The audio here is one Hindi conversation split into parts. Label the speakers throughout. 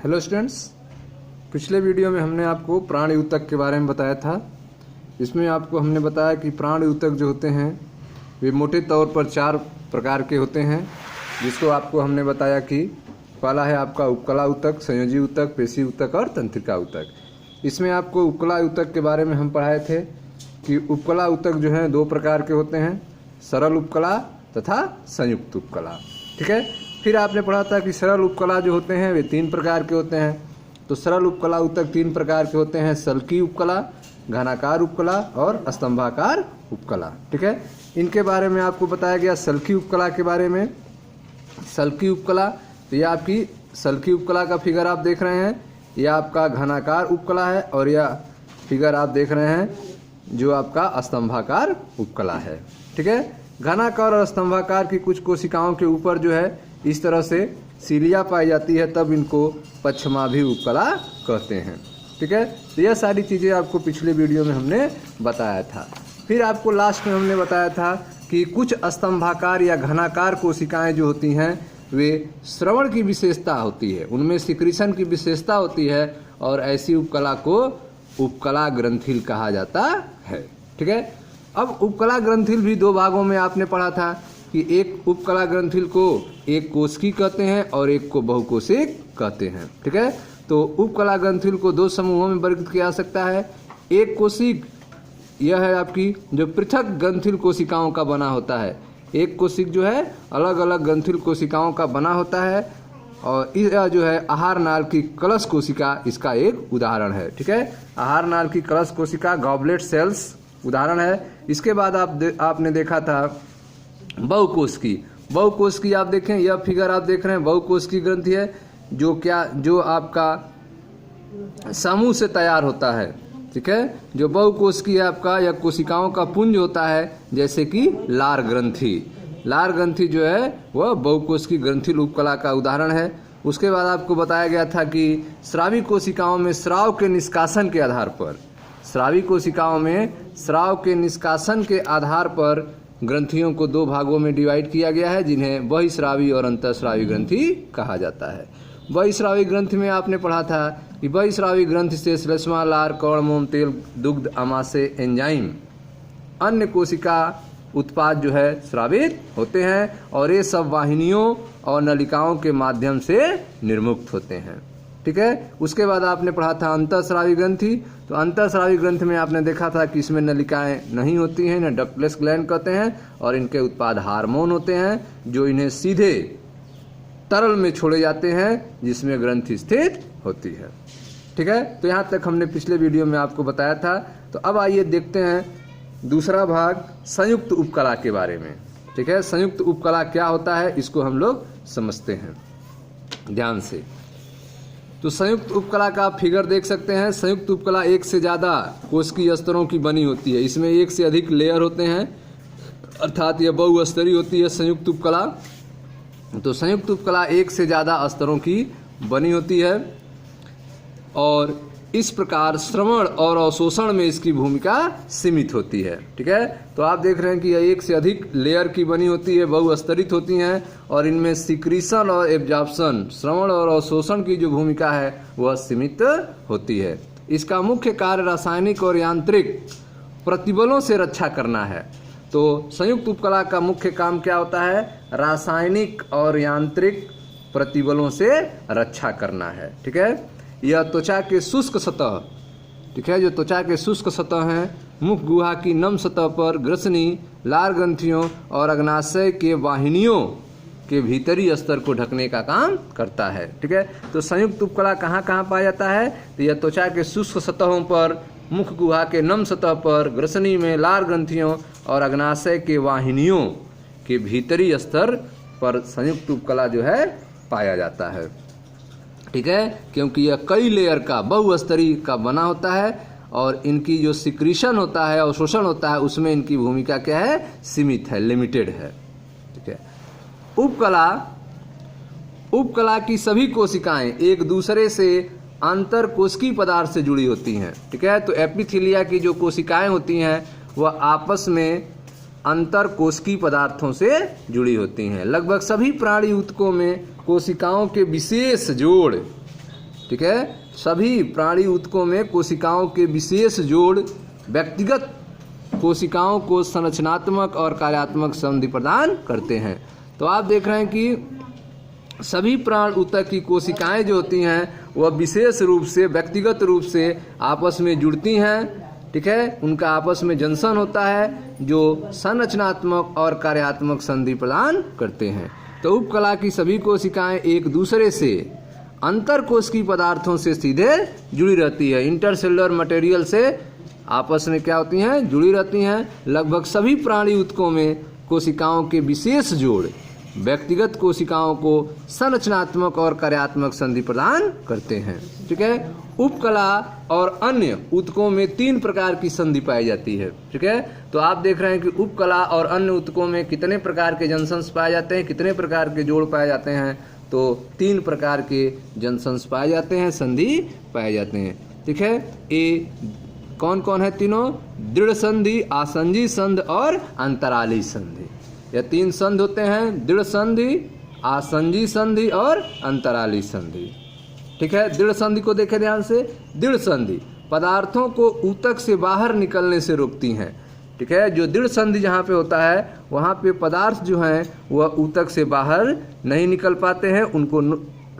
Speaker 1: हेलो स्टूडेंट्स, पिछले वीडियो में हमने आपको प्राण ऊतक के बारे में बताया था। इसमें आपको हमने बताया कि प्राण ऊतक जो होते हैं वे मोटे तौर पर 4 प्रकार के होते हैं, जिसको आपको हमने बताया कि पहला है आपका उपकला ऊतक, संयोजी ऊतक, पेशी ऊतक और तंत्रिका ऊतक। इसमें आपको उपकला ऊतक के बारे में हम पढ़ाए थे कि उपकला ऊतक जो है 2 प्रकार के होते हैं, सरल उपकला तथा संयुक्त उपकला। ठीक है। फिर आपने पढ़ा था कि सरल उपकला जो होते हैं वे 3 प्रकार के होते हैं। तो सरल उपकला ऊतक 3 प्रकार के होते हैं, सल्की उपकला, घनाकार उपकला और स्तंभाकार उपकला। ठीक है। इनके बारे में आपको बताया गया सल्की उपकला के बारे में। सल्की उपकला, तो यह आपकी सल्की उपकला का फिगर आप देख रहे हैं, यह आपका घनाकार उपकला है और यह फिगर आप देख रहे हैं जो आपका स्तंभाकार उपकला है। ठीक है। घनाकार और स्तंभाकार की कुछ कोशिकाओं के ऊपर जो है इस तरह से सीलिया पाई जाती है, तब इनको पश्चमाभि उपकला कहते हैं। ठीक है। तो यह सारी चीज़ें आपको पिछले वीडियो में हमने बताया था। फिर आपको लास्ट में हमने बताया था कि कुछ स्तंभाकार या घनाकार कोशिकाएं जो होती हैं वे श्रवण की विशेषता होती है, उनमें सिक्रीशन की विशेषता होती है और ऐसी उपकला को उपकला ग्रंथिल कहा जाता है। ठीक है। अब उपकला ग्रंथिल भी 2 भागों में आपने पढ़ा था कि एक उपकला ग्रंथिल को एक कोशिकी कहते हैं और एक को बहुकोशिक कहते हैं। ठीक है। तो उपकला ग्रंथिल को 2 समूहों में वर्गीकृत किया जा सकता है। एक कोशिक यह है आपकी जो पृथक ग्रंथिल कोशिकाओं का बना होता है। एक कोशिक जो है अलग अलग ग्रंथिल कोशिकाओं का बना होता है और यह जो है आहार नाल की कलश कोशिका इसका एक उदाहरण है। ठीक है। आहार नाल की कलश कोशिका गॉबलेट सेल्स उदाहरण है। इसके बाद आपने देखा था बहुकोशिकी। बहुकोशिकी आप देखें, यह फिगर आप देख रहे हैं, बहुकोशिकी ग्रंथि है जो आपका समूह से तैयार होता है। ठीक है। जो बहुकोशिकी है आपका यह कोशिकाओं का पुंज होता है, जैसे कि लार ग्रंथि। लार ग्रंथि जो है वह बहुकोशिकी ग्रंथिल उपकला का उदाहरण है। उसके बाद आपको बताया गया था कि स्रावी कोशिकाओं में स्राव के निष्कासन के आधार पर, स्रावी कोशिकाओं में स्राव के निष्कासन के आधार पर ग्रंथियों को 2 भागों में डिवाइड किया गया है, जिन्हें बहिस्रावी और अंतःस्रावी ग्रंथि कहा जाता है। बहिस्रावी ग्रंथि में आपने पढ़ा था कि बहिस्रावी ग्रंथि से श्लेष्मा, लार, कर्ण, मोम, तेल, दुग्ध, आमाशय, एंजाइम, अन्य कोशिका उत्पाद जो है स्रावित होते हैं और ये सब वाहिनियों और नलिकाओं के माध्यम से निर्मुक्त होते हैं। ठीक है। उसके बाद आपने पढ़ा था अंतःस्रावी ग्रंथि। तो अंतःस्रावी ग्रंथि में आपने देखा था कि इसमें नलिकाएं नहीं होती हैं, इन्हें डक्टलेस ग्लैंड कहते हैं और इनके उत्पाद हार्मोन होते हैं जो इन्हें सीधे तरल में छोड़े जाते हैं जिसमें ग्रंथि स्थित होती है। ठीक है। तो यहाँ तक हमने पिछले वीडियो में आपको बताया था। तो अब आइए देखते हैं दूसरा भाग संयुक्त उपकला के बारे में। ठीक है। संयुक्त उपकला क्या होता है इसको हम लोग समझते हैं ध्यान से। तो संयुक्त उपकला का आप फिगर देख सकते हैं। संयुक्त उपकला 1 से ज़्यादा कोशिकीय स्तरों की बनी होती है। इसमें 1 से अधिक लेयर होते हैं, अर्थात यह बहुस्तरीय होती है संयुक्त उपकला। तो संयुक्त उपकला 1 से ज़्यादा स्तरों की बनी होती है और इस प्रकार श्रवण और अवशोषण में इसकी भूमिका सीमित होती है। ठीक है। तो आप देख रहे हैं कि यह 1 से अधिक लेयर की बनी होती है, बहुस्तरित होती हैं और इनमें सिक्रीशन और एब्जॉर्प्शन, श्रवण और अवशोषण की जो भूमिका है वह सीमित होती है। इसका मुख्य कार्य रासायनिक और यांत्रिक प्रतिबलों से रक्षा करना है। तो संयुक्त उपकला का मुख्य काम क्या होता है? रासायनिक और यांत्रिक प्रतिबलों से रक्षा करना है। ठीक है। यह त्वचा के शुष्क सतह, ठीक है, जो त्वचा के शुष्क सतह हैं, मुख गुहा की नम सतह पर ग्रसनी, लार ग्रंथियों और अग्नाशय के वाहिनियों के भीतरी स्तर को ढकने का काम करता है। ठीक है। तो संयुक्त उपकला कहाँ कहाँ पाया जाता है? तो यह त्वचा के शुष्क सतहों पर, मुख गुहा के नम सतह पर, ग्रसनी में, लार ग्रंथियों और अग्नाशय के वाहिनियों के भीतरी स्तर पर संयुक्त उपकला जो है पाया जाता है। ठीक है। क्योंकि यह कई लेयर का बहुस्तरीय का बना होता है और इनकी जो सिक्रीशन होता है और शोषण होता है उसमें इनकी भूमिका क्या है? सीमित है, लिमिटेड है। ठीक है। उपकला की सभी कोशिकाएं एक दूसरे से अंतर कोशिकीय पदार्थ से जुड़ी होती हैं। ठीक है। तो एपिथेलिया की जो कोशिकाएं होती हैं वह आपस में अंतर कोशिकीय पदार्थों से जुड़ी होती हैं। लगभग सभी प्राणी ऊतकों में कोशिकाओं के विशेष जोड़ ठीक है। सभी प्राणी ऊतकों में कोशिकाओं के विशेष जोड़ व्यक्तिगत कोशिकाओं को संरचनात्मक और कार्यात्मक संधि प्रदान करते हैं। तो आप देख रहे हैं कि सभी प्राण ऊतक की कोशिकाएं जो होती हैं वह विशेष रूप से व्यक्तिगत रूप से आपस में जुड़ती हैं, ठीक है। उनका आपस में जंक्शन होता है जो संरचनात्मक और कार्यात्मक संधि प्रदान करते हैं। तो उपकला की सभी कोशिकाएं एक दूसरे से अंतर कोशिकीय पदार्थों से सीधे जुड़ी रहती है। इंटरसेलुलर मटेरियल से आपस में क्या होती हैं, जुड़ी रहती हैं। लगभग सभी प्राणी ऊतकों में कोशिकाओं के विशेष जोड़ व्यक्तिगत कोशिकाओं को संरचनात्मक और कार्यात्मक संधि प्रदान करते हैं, ठीक है। उपकला और अन्य ऊतकों में 3 प्रकार की संधि पाई जाती है, ठीक है। तो आप देख रहे हैं कि उपकला और अन्य ऊतकों में कितने प्रकार के जंक्शंस पाए जाते हैं, कितने प्रकार के जोड़ पाए जाते हैं। तो 3 प्रकार के जंक्शंस पाए जाते हैं, संधि पाए जाते हैं, ठीक है। ये कौन कौन है तीनों? दृढ़ संधि, आसंजी संधि और अंतराली संधि। यह 3 संधि होते हैं, दृढ़ संधि, आसंजी संधि और अंतराली संधि, ठीक है। दृढ़ संधि को देखें ध्यान से। दृढ़ संधि पदार्थों को ऊतक से बाहर निकलने से रोकती हैं, ठीक है। जो दृढ़ संधि जहाँ पे होता है वहाँ पे पदार्थ जो हैं वह ऊतक से बाहर नहीं निकल पाते हैं, उनको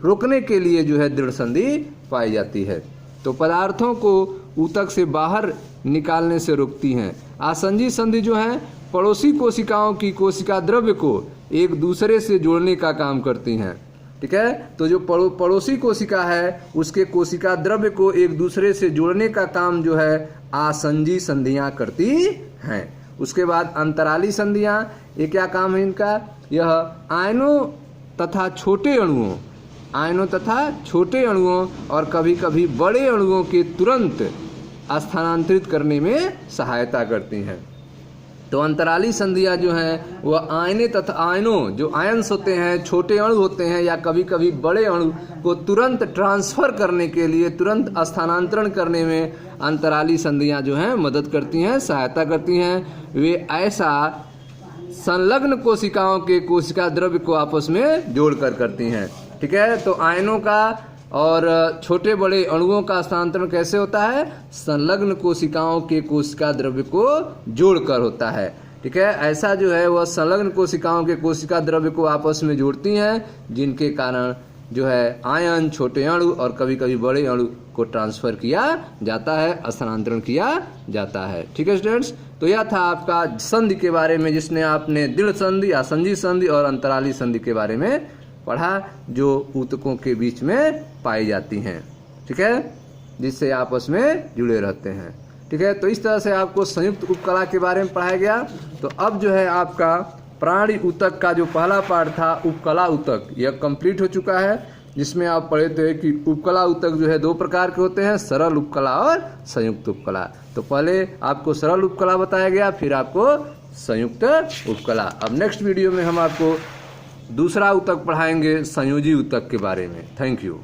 Speaker 1: रोकने के लिए जो है दृढ़ संधि पाई जाती है। तो पदार्थों को ऊतक से बाहर निकालने से रोकती हैं। आसंजी संधि जो है पड़ोसी कोशिकाओं की कोशिका द्रव्य को एक दूसरे से जोड़ने का काम करती हैं, ठीक है। तो जो पड़ोसी कोशिका है उसके कोशिका द्रव्य को एक दूसरे से जोड़ने का काम जो है आसंजी संधियां करती हैं। उसके बाद अंतराली संधियां, ये क्या काम है इनका? यह आयनों तथा छोटे अणुओं और कभी कभी बड़े अणुओं के तुरंत स्थानांतरित करने में सहायता करती हैं। तो अंतराली संधियां जो हैं वह आयने तथा आयनों, जो आयंस होते हैं, छोटे अणु होते हैं या कभी कभी बड़े अणु को तुरंत ट्रांसफर करने के लिए, तुरंत स्थानांतरण करने में अंतराली संधियां जो हैं मदद करती हैं, सहायता करती हैं। वे ऐसा संलग्न कोशिकाओं के कोशिका द्रव्य को आपस में जोड़कर करती हैं, ठीक है। तो आयनों का और छोटे बड़े अणुओं का स्थानांतरण कैसे होता है? संलग्न कोशिकाओं के कोशिका द्रव्य को जोड़कर होता है, ठीक है। ऐसा जो है वह संलग्न कोशिकाओं के कोशिका द्रव्य को आपस में जोड़ती हैं, जिनके कारण जो है आयन, छोटे अणु और कभी कभी बड़े अणु को ट्रांसफर किया जाता है, स्थानांतरण किया जाता है, ठीक है स्टूडेंट्स। तो यह था आपका संधि के बारे में, जिसने आपने दृढ़ संधि, आसंजी संधि और अंतराली संधि के बारे में पढ़ा, जो ऊतकों के बीच में पाई जाती हैं, ठीक है, जिससे आपस में जुड़े रहते हैं, ठीक है। तो इस तरह से आपको संयुक्त उपकला के बारे में पढ़ाया गया। तो अब जो है आपका प्राणी ऊतक का जो पहला पार्ट था उपकला ऊतक, यह कंप्लीट हो चुका है, जिसमें आप पढ़े थे कि उपकला ऊतक जो है 2 प्रकार के होते हैं, सरल उपकला और संयुक्त उपकला। तो पहले आपको सरल उपकला बताया गया, फिर आपको संयुक्त उपकला। अब नेक्स्ट वीडियो में हम आपको दूसरा ऊतक पढ़ाएंगे, संयोजी ऊतक के बारे में। Thank you.